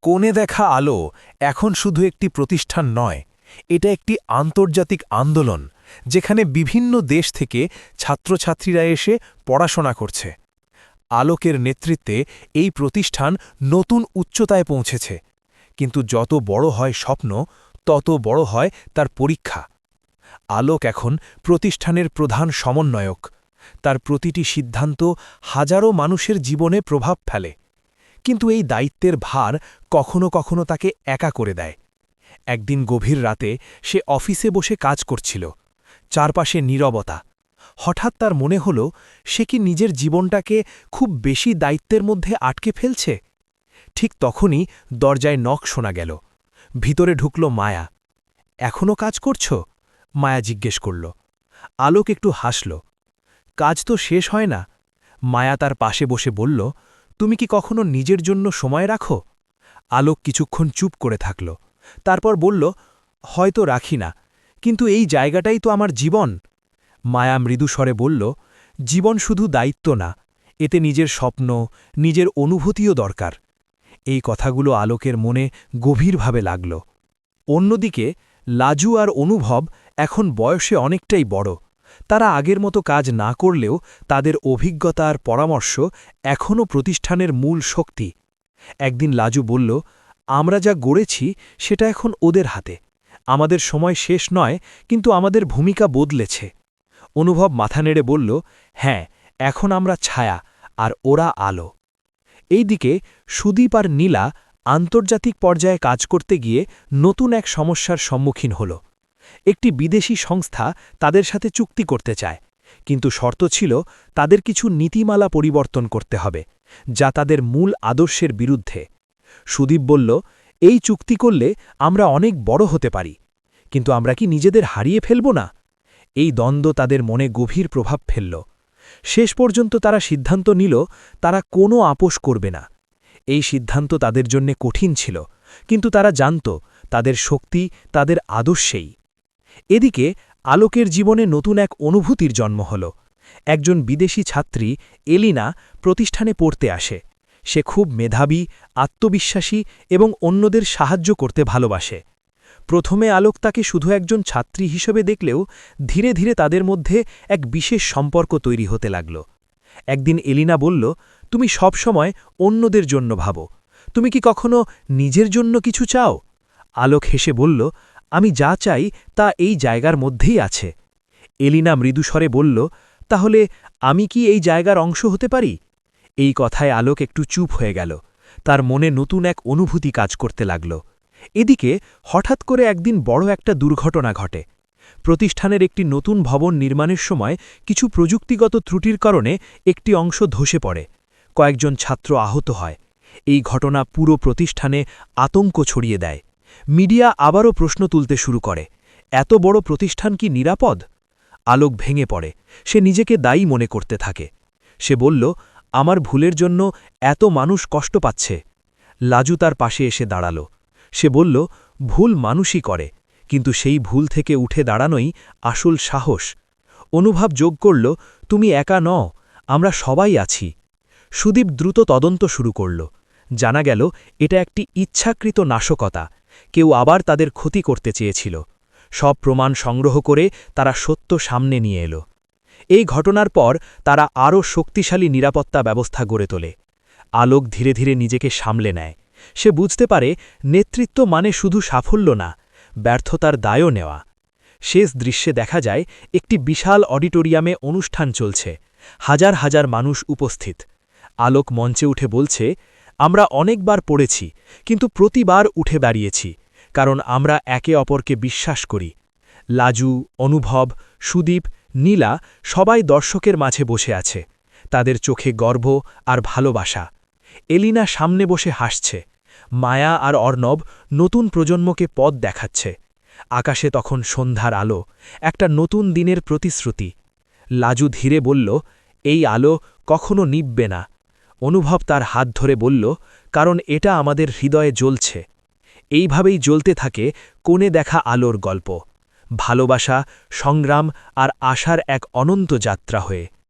কোণে দেখা আলো এখন শুধু একটি প্রতিষ্ঠান নয়, এটা একটি আন্তর্জাতিক আন্দোলন যেখানে বিভিন্ন দেশ থেকে ছাত্রছাত্রীরা এসে পড়াশোনা করছে। আলোকের নেতৃত্বে এই প্রতিষ্ঠান নতুন উচ্চতায় পৌঁছেছে, কিন্তু যত বড় হয় স্বপ্ন, তত বড় হয় তার পরীক্ষা। আলোক এখন প্রতিষ্ঠানের প্রধান সমন্বয়ক। তার প্রতিটি সিদ্ধান্ত হাজারো মানুষের জীবনে প্রভাব ফেলে, কিন্তু এই দায়িত্বের ভার কখনো কখনো তাকে একা করে দেয়। একদিন গভীর রাতে সে অফিসে বসে কাজ করছিল। চারপাশে নীরবতা। হঠাৎ তার মনে হল, সে কি নিজের জীবনটাকে খুব বেশি দায়িত্বের মধ্যে আটকে ফেলছে। ঠিক তখনই দরজায় নখ শোনা গেল। ভিতরে ঢুকল মায়া। এখনও কাজ করছ? মায়া জিজ্ঞেস করল। আলোক একটু হাসল। কাজ তো শেষ হয় না। মায়া তার পাশে বসে বলল, তুমি কি কখনো নিজের জন্য সময় রাখো? আলোক কিছুক্ষণ চুপ করে থাকল। তারপর বলল, হয়তো রাখি না, কিন্তু এই জায়গাটাই তো আমার জীবন। মায়া মৃদুস্বরে বলল, জীবন শুধু দায়িত্ব না, এতে নিজের স্বপ্ন, নিজের অনুভূতিও দরকার। এই কথাগুলো আলোকের মনে গভীরভাবে লাগল। অন্যদিকে লাজু আর অনুভব এখন বয়সে অনেকটাই বড়। তারা আগের মতো কাজ না করলেও তাদের অভিজ্ঞতা আর পরামর্শ এখনও প্রতিষ্ঠানের মূল শক্তি। একদিন লাজু বলল, আমরা যা গড়েছি সেটা এখন ওদের হাতে। আমাদের সময় শেষ নয়, কিন্তু আমাদের ভূমিকা বদলেছে। অনুভব মাথা নেড়ে বলল, হ্যাঁ, এখন আমরা ছায়া আর ওরা আলো। এইদিকে সুদীপ আর নীলা আন্তর্জাতিক পর্যায়ে কাজ করতে গিয়ে নতুন এক সমস্যার সম্মুখীন হল। একটি বিদেশি সংস্থা তাদের সাথে চুক্তি করতে চায়, কিন্তু শর্ত ছিল তাদের কিছু নীতিমালা পরিবর্তন করতে হবে, যা তাদের মূল আদর্শের বিরুদ্ধে। সুদীপ বলল, এই চুক্তি করলে আমরা অনেক বড় হতে পারি, কিন্তু আমরা কি নিজেদের হারিয়ে ফেলব না? এই দ্বন্দ্ব তাদের মনে গভীর প্রভাব ফেলল। শেষ পর্যন্ত তারা সিদ্ধান্ত নিল, তারা কোনো আপোষ করবে না। এই সিদ্ধান্ত তাদের জন্য কঠিন ছিল, কিন্তু তারা জানত তাদের শক্তি তাদের আদর্শেই। এদিকে আলোকের জীবনে নতুন এক অনুভূতির জন্ম হল। একজন বিদেশি ছাত্রী এলিনা প্রতিষ্ঠানে পড়তে আসে। সে খুব মেধাবী, আত্মবিশ্বাসী এবং অন্যদের সাহায্য করতে ভালোবাসে। প্রথমে আলোক তাকে শুধু একজন ছাত্রী হিসেবে দেখলেও ধীরে ধীরে তাদের মধ্যে এক বিশেষ সম্পর্ক তৈরি হতে লাগল। একদিন এলিনা বলল, তুমি সব সময় অন্যদের জন্য ভাবো, তুমি কি কখনো নিজের জন্য কিছু চাও? আলোক হেসে বলল, আমি যা চাই তা এই জায়গার মধ্যেই আছে। এলিনা মৃদুস্বরে বলল, তাহলে আমি কি এই জায়গার অংশ হতে পারি? এই কথায় আলোক একটু চুপ হয়ে গেল। তার মনে নতুন এক অনুভূতি কাজ করতে লাগল। এদিকে হঠাৎ করে একদিন বড় একটা দুর্ঘটনা ঘটে। প্রতিষ্ঠানের একটি নতুন ভবন নির্মাণের সময় কিছু প্রযুক্তিগত ত্রুটির কারণে একটি অংশ ধসে পড়ে। কয়েকজন ছাত্র আহত হয়। এই ঘটনা পুরো প্রতিষ্ঠানে আতঙ্ক ছড়িয়ে দেয়। মিডিয়া আবারও প্রশ্ন তুলতে শুরু করে, এত বড় প্রতিষ্ঠান কি নিরাপদ? আলোক ভেঙে পড়ে। সে নিজেকে দায়ী মনে করতে থাকে। সে বলল, আমার ভুলের জন্য এত মানুষ কষ্ট পাচ্ছে। লাজু তার পাশে এসে দাঁড়াল। সে বলল, ভুল মানুষই করে, কিন্তু সেই ভুল থেকে উঠে দাঁড়ানোই আসল সাহস। অনুভব যোগ করল, তুমি একা নও, আমরা সবাই আছি। সুদীপ দ্রুত তদন্ত শুরু করল। জানা গেল এটা একটি ইচ্ছাকৃত নাশকতা। কেউ আবার তাদের ক্ষতি করতে চেয়েছিল। সব প্রমাণ সংগ্রহ করে তারা সত্য সামনে নিয়ে এলো। এই ঘটনার পর তারা আরও শক্তিশালী নিরাপত্তা ব্যবস্থা গড়ে তোলে। আলোক ধীরে ধীরে নিজেকে সামলে নেয়। সে বুঝতে পারে, নেতৃত্ব মানে শুধু সাফল্য না, ব্যর্থতার দায়ও নেওয়া। শেষ দৃশ্যে দেখা যায় একটি বিশাল অডিটোরিয়ামে অনুষ্ঠান চলছে, হাজার হাজার মানুষ উপস্থিত। আলোক মঞ্চে উঠে বলছে, আমরা অনেকবার পড়েছি, কিন্তু প্রতিবার উঠে দাঁড়িয়েছি, কারণ আমরা একে অপরকে বিশ্বাস করি। লাজু, অনুভব, সুদীপ, নীলা সবাই দর্শকের মাঝে বসে আছে। তাদের চোখে গর্ব আর ভালোবাসা। এলিনা সামনে বসে হাসছে। মায়া আর অর্ণব নতুন প্রজন্মকে পথ দেখাচ্ছে। আকাশে তখন সন্ধ্যার আলো, একটা নতুন দিনের প্রতিশ্রুতি। লাজু ধীরে বলল, এই আলো কখনো নিববে না। অনুভব তার হাত ধরে বলল, কারণ এটা আমাদের হৃদয়ে জ্বলছে। এইভাবেই জ্বলতে থাকে কোণে দেখা আলোর গল্প, ভালোবাসা, সংগ্রাম আর আশার এক অনন্ত যাত্রা হয়ে।